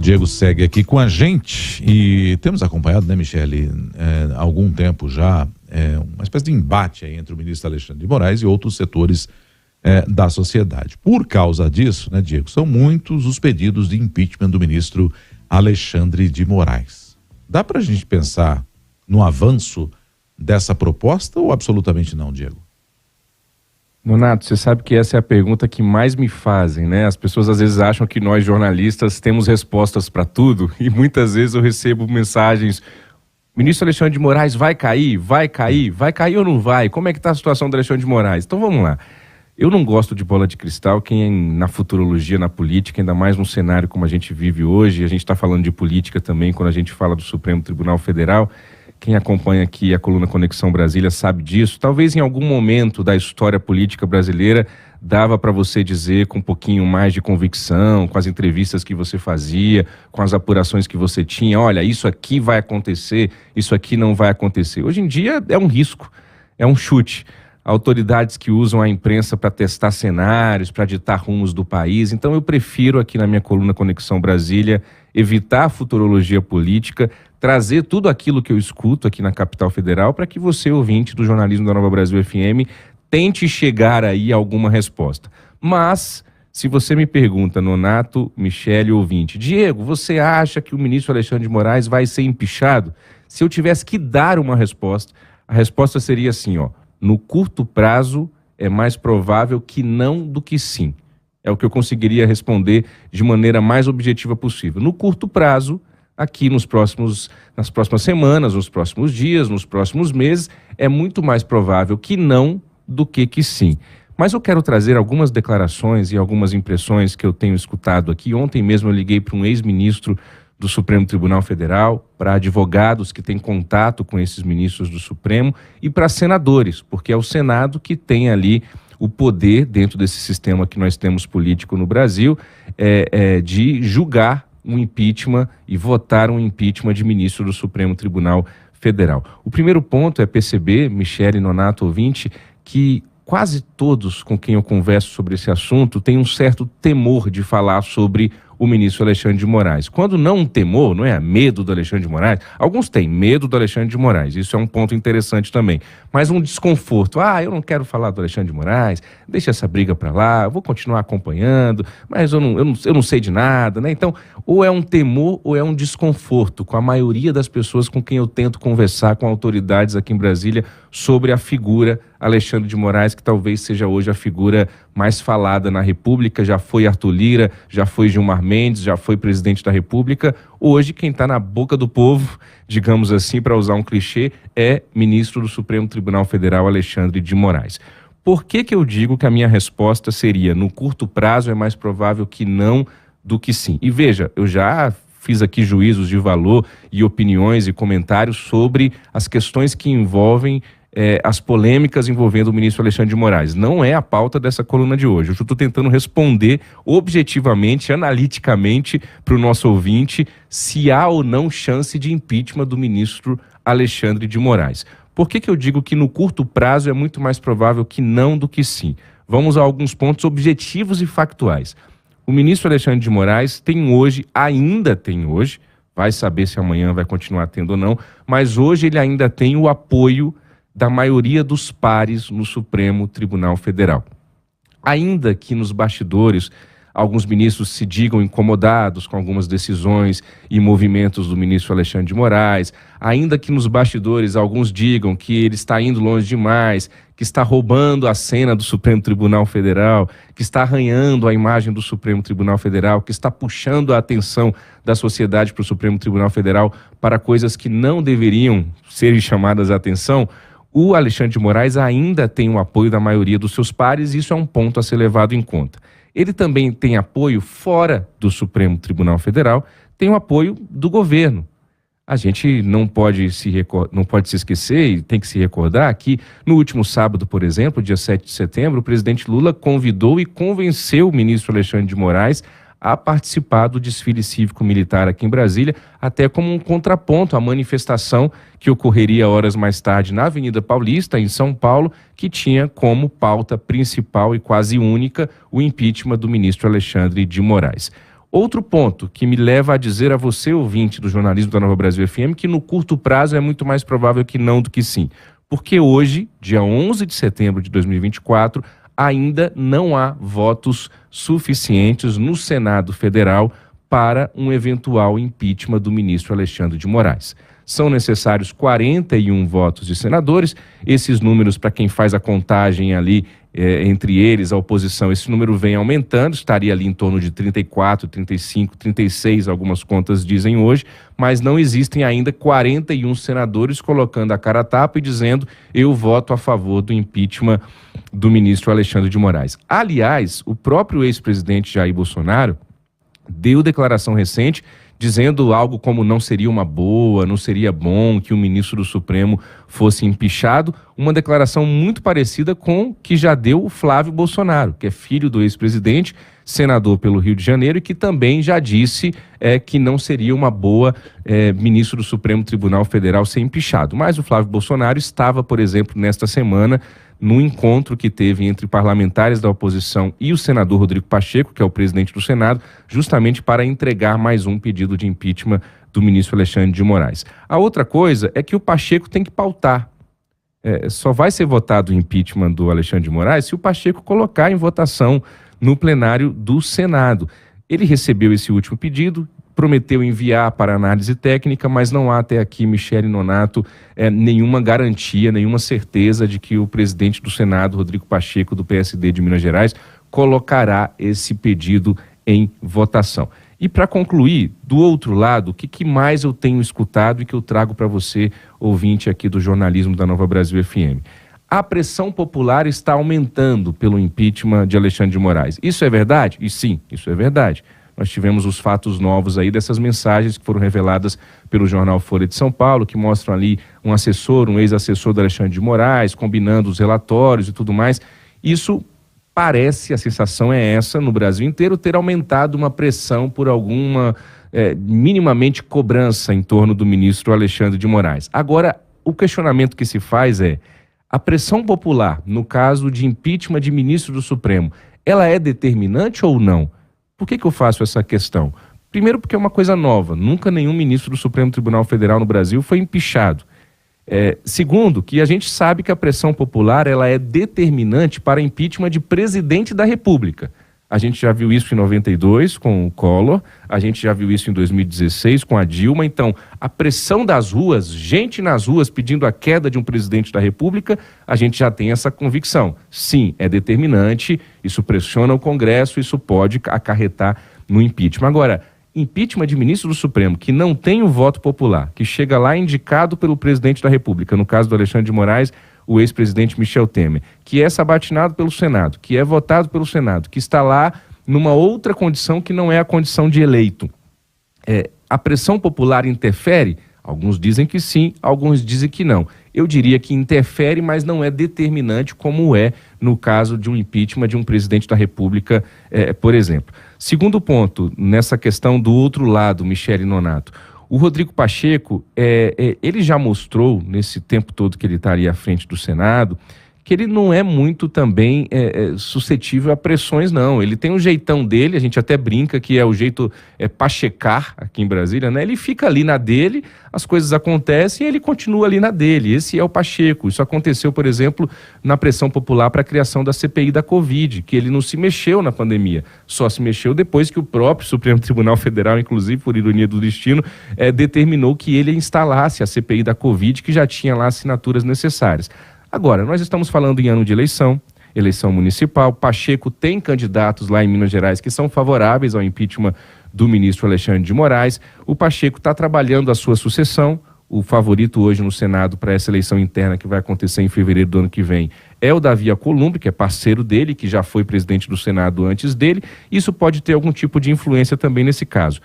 Diego segue aqui com a gente e temos acompanhado, né, Michele, há algum tempo já, uma espécie de embate aí entre o ministro Alexandre de Moraes e outros setores da sociedade. Por causa disso, né, Diego, são muitos os pedidos de impeachment do ministro Alexandre de Moraes. Dá pra gente pensar no avanço dessa proposta ou absolutamente não, Diego? Nonato, você sabe que essa é a pergunta que mais me fazem, né? As pessoas às vezes acham que nós jornalistas temos respostas para tudo e muitas vezes eu recebo mensagens: ministro Alexandre de Moraes vai cair? Vai cair? Vai cair ou não vai? Como é que está a situação do Alexandre de Moraes? Então vamos lá. Eu não gosto de bola de cristal, na futurologia, na política, ainda mais num cenário como a gente vive hoje, a gente está falando de política também quando a gente fala do Supremo Tribunal Federal. Quem acompanha aqui a coluna Conexão Brasília sabe disso. Talvez em algum momento da história política brasileira dava para você dizer com um pouquinho mais de convicção, com as entrevistas que você fazia, com as apurações que você tinha, olha, isso aqui vai acontecer, isso aqui não vai acontecer. Hoje em dia é um risco, é um chute. Autoridades que usam a imprensa para testar cenários, para ditar rumos do país. Então eu prefiro aqui na minha coluna Conexão Brasília evitar a futurologia política, trazer tudo aquilo que eu escuto aqui na capital federal para que você, ouvinte do jornalismo da Nova Brasil FM, tente chegar aí a alguma resposta. Mas, se você me pergunta, Nonato, Michele, ouvinte, Diego, você acha que o ministro Alexandre de Moraes vai ser empichado? Se eu tivesse que dar uma resposta, a resposta seria assim, ó, no curto prazo é mais provável que não do que sim. É o que eu conseguiria responder de maneira mais objetiva possível. No curto prazo, aqui nas próximas semanas, nos próximos dias, nos próximos meses, é muito mais provável que não do que sim. Mas eu quero trazer algumas declarações e algumas impressões que eu tenho escutado aqui. Ontem mesmo eu liguei para um ex-ministro do Supremo Tribunal Federal, para advogados que têm contato com esses ministros do Supremo e para senadores, porque é o Senado que tem ali o poder, dentro desse sistema que nós temos político no Brasil, de julgar um impeachment e votar um impeachment de ministro do Supremo Tribunal Federal. O primeiro ponto é perceber, Michele, Nonato, ouvinte, que quase todos com quem eu converso sobre esse assunto têm um certo temor de falar sobre o ministro Alexandre de Moraes. Quando não um temor, não é medo do Alexandre de Moraes, alguns têm medo do Alexandre de Moraes, isso é um ponto interessante também, mas um desconforto, eu não quero falar do Alexandre de Moraes, deixa essa briga para lá, eu vou continuar acompanhando, mas eu não sei de nada, né? Então, ou é um temor ou é um desconforto com a maioria das pessoas com quem eu tento conversar com autoridades aqui em Brasília sobre a figura Alexandre de Moraes, que talvez seja hoje a figura mais falada na República. Já foi Arthur Lira, já foi Gilmar Mendes, já foi presidente da República. Hoje quem está na boca do povo, digamos assim, para usar um clichê, é ministro do Supremo Tribunal Federal Alexandre de Moraes. Por que eu digo que a minha resposta seria, no curto prazo é mais provável que não do que sim? E veja, eu já fiz aqui juízos de valor e opiniões e comentários sobre as questões que envolvem as polêmicas envolvendo o ministro Alexandre de Moraes. Não é a pauta dessa coluna de hoje. Eu estou tentando responder objetivamente, analiticamente, para o nosso ouvinte, se há ou não chance de impeachment do ministro Alexandre de Moraes. Por que eu digo que no curto prazo é muito mais provável que não do que sim? Vamos a alguns pontos objetivos e factuais. O ministro Alexandre de Moraes ainda tem hoje, vai saber se amanhã vai continuar tendo ou não, mas hoje ele ainda tem o apoio da maioria dos pares no Supremo Tribunal Federal. Ainda que nos bastidores alguns ministros se digam incomodados com algumas decisões e movimentos do ministro Alexandre de Moraes, ainda que nos bastidores alguns digam que ele está indo longe demais, que está roubando a cena do Supremo Tribunal Federal, que está arranhando a imagem do Supremo Tribunal Federal, que está puxando a atenção da sociedade para o Supremo Tribunal Federal para coisas que não deveriam ser chamadas a atenção, o Alexandre de Moraes ainda tem o apoio da maioria dos seus pares e isso é um ponto a ser levado em conta. Ele também tem apoio fora do Supremo Tribunal Federal, tem o apoio do governo. A gente não pode se esquecer e tem que se recordar que no último sábado, por exemplo, dia 7 de setembro, o presidente Lula convidou e convenceu o ministro Alexandre de Moraes a participar do desfile cívico-militar aqui em Brasília, até como um contraponto à manifestação que ocorreria horas mais tarde na Avenida Paulista, em São Paulo, que tinha como pauta principal e quase única o impeachment do ministro Alexandre de Moraes. Outro ponto que me leva a dizer a você, ouvinte do jornalismo da Nova Brasil FM, que no curto prazo é muito mais provável que não do que sim. Porque hoje, dia 11 de setembro de 2024, ainda não há votos suficientes no Senado Federal para um eventual impeachment do ministro Alexandre de Moraes. São necessários 41 votos de senadores. Esses números, para quem faz a contagem ali, entre eles, a oposição, esse número vem aumentando, estaria ali em torno de 34, 35, 36, algumas contas dizem hoje, mas não existem ainda 41 senadores colocando a cara a tapa e dizendo: eu voto a favor do impeachment do ministro Alexandre de Moraes. Aliás, o próprio ex-presidente Jair Bolsonaro deu declaração recente dizendo algo como não seria uma boa, não seria bom que o ministro do Supremo fosse empichado, uma declaração muito parecida com que já deu o Flávio Bolsonaro, que é filho do ex-presidente, senador pelo Rio de Janeiro, e que também já disse que não seria uma boa ministro do Supremo Tribunal Federal ser empichado. Mas o Flávio Bolsonaro estava, por exemplo, nesta semana, no encontro que teve entre parlamentares da oposição e o senador Rodrigo Pacheco, que é o presidente do Senado, justamente para entregar mais um pedido de impeachment do ministro Alexandre de Moraes. A outra coisa é que o Pacheco tem que pautar. Só vai ser votado o impeachment do Alexandre de Moraes se o Pacheco colocar em votação no plenário do Senado. Ele recebeu esse último pedido, prometeu enviar para análise técnica, mas não há até aqui, Michele Nonato, nenhuma garantia, nenhuma certeza de que o presidente do Senado, Rodrigo Pacheco, do PSD de Minas Gerais, colocará esse pedido em votação. E para concluir, do outro lado, o que mais eu tenho escutado e que eu trago para você, ouvinte aqui do jornalismo da Nova Brasil FM? A pressão popular está aumentando pelo impeachment de Alexandre de Moraes. Isso é verdade? E sim, isso é verdade. Nós tivemos os fatos novos aí dessas mensagens que foram reveladas pelo jornal Folha de São Paulo, que mostram ali um assessor, um ex-assessor do Alexandre de Moraes, combinando os relatórios e tudo mais. Isso parece, a sensação é essa, no Brasil inteiro, ter aumentado uma pressão por alguma, minimamente, cobrança em torno do ministro Alexandre de Moraes. Agora, o questionamento que se faz é: a pressão popular, no caso de impeachment de ministro do Supremo, ela é determinante ou não? Por que eu faço essa questão? Primeiro, porque é uma coisa nova. Nunca nenhum ministro do Supremo Tribunal Federal no Brasil foi empichado. Segundo, que a gente sabe que a pressão popular ela é determinante para impeachment de presidente da República. A gente já viu isso em 92 com o Collor, a gente já viu isso em 2016 com a Dilma. Então, a pressão das ruas, gente nas ruas pedindo a queda de um presidente da República, a gente já tem essa convicção. Sim, é determinante, isso pressiona o Congresso, isso pode acarretar no impeachment. Agora, impeachment de ministro do Supremo que não tem o voto popular, que chega lá indicado pelo presidente da República, no caso do Alexandre de Moraes, o ex-presidente Michel Temer, que é sabatinado pelo Senado, que é votado pelo Senado, que está lá numa outra condição que não é a condição de eleito. A pressão popular interfere? Alguns dizem que sim, alguns dizem que não. Eu diria que interfere, mas não é determinante, como é no caso de um impeachment de um presidente da República, por exemplo. Segundo ponto, nessa questão do outro lado, Michele Nonato, o Rodrigo Pacheco, ele já mostrou, nesse tempo todo que ele está ali à frente do Senado, que ele não é muito também suscetível a pressões, não. Ele tem um jeitão dele, a gente até brinca que é o jeito pachecar aqui em Brasília, né? Ele fica ali na dele, as coisas acontecem e ele continua ali na dele. Esse é o Pacheco. Isso aconteceu, por exemplo, na pressão popular para a criação da CPI da Covid, que ele não se mexeu na pandemia, só se mexeu depois que o próprio Supremo Tribunal Federal, inclusive por ironia do destino, determinou que ele instalasse a CPI da Covid, que já tinha lá assinaturas necessárias. Agora, nós estamos falando em ano de eleição municipal. Pacheco tem candidatos lá em Minas Gerais que são favoráveis ao impeachment do ministro Alexandre de Moraes. O Pacheco está trabalhando a sua sucessão. O favorito hoje no Senado para essa eleição interna que vai acontecer em fevereiro do ano que vem é o Davi Alcolumbre, que é parceiro dele, que já foi presidente do Senado antes dele. Isso pode ter algum tipo de influência também nesse caso.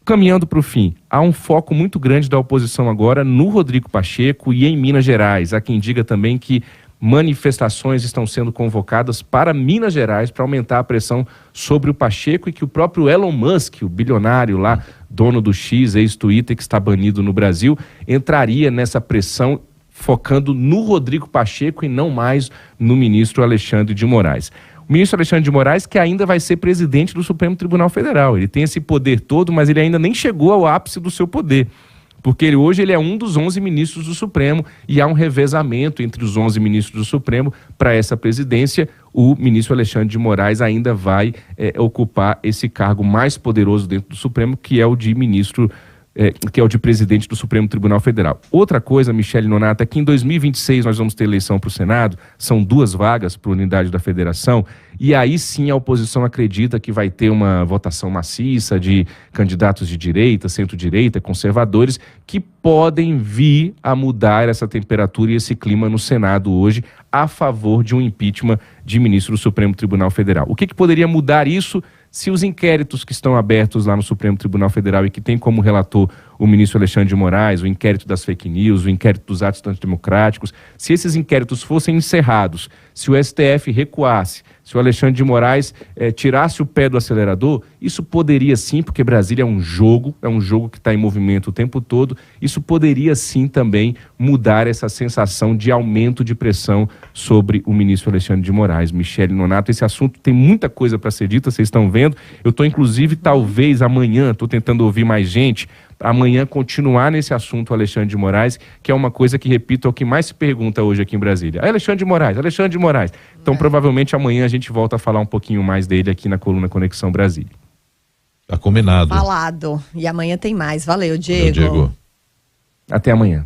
Caminhando para o fim, há um foco muito grande da oposição agora no Rodrigo Pacheco e em Minas Gerais. Há quem diga também que manifestações estão sendo convocadas para Minas Gerais para aumentar a pressão sobre o Pacheco e que o próprio Elon Musk, o bilionário lá, dono do X, ex-Twitter, que está banido no Brasil, entraria nessa pressão focando no Rodrigo Pacheco e não mais no ministro Alexandre de Moraes. O ministro Alexandre de Moraes, que ainda vai ser presidente do Supremo Tribunal Federal. Ele tem esse poder todo, mas ele ainda nem chegou ao ápice do seu poder. Porque hoje ele é um dos 11 ministros do Supremo e há um revezamento entre os 11 ministros do Supremo para essa presidência. O ministro Alexandre de Moraes ainda vai ocupar esse cargo mais poderoso dentro do Supremo, que é o de presidente do Supremo Tribunal Federal. Outra coisa, Michele Nonato, é que em 2026 nós vamos ter eleição para o Senado, são 2 vagas para a unidade da federação, e aí sim a oposição acredita que vai ter uma votação maciça de candidatos de direita, centro-direita, conservadores, que podem vir a mudar essa temperatura e esse clima no Senado hoje a favor de um impeachment de ministro do Supremo Tribunal Federal. O que poderia mudar isso? Se os inquéritos que estão abertos lá no Supremo Tribunal Federal e que tem como relator o ministro Alexandre de Moraes, o inquérito das fake news, o inquérito dos atos antidemocráticos, se esses inquéritos fossem encerrados, se o STF recuasse, se o Alexandre de Moraes tirasse o pé do acelerador, isso poderia sim, porque Brasília é um jogo que está em movimento o tempo todo, isso poderia sim também mudar essa sensação de aumento de pressão sobre o ministro Alexandre de Moraes. Michele Nonato, esse assunto tem muita coisa para ser dita, vocês estão vendo. Eu estou inclusive, talvez amanhã, estou tentando ouvir mais gente, amanhã continuar nesse assunto Alexandre de Moraes, que é uma coisa que, repito, é o que mais se pergunta hoje aqui em Brasília. Alexandre de Moraes. Então, provavelmente amanhã a gente volta a falar um pouquinho mais dele aqui na coluna Conexão Brasília. Tá combinado. Falado. E amanhã tem mais. Valeu, Diego. Valeu, Diego. Até amanhã.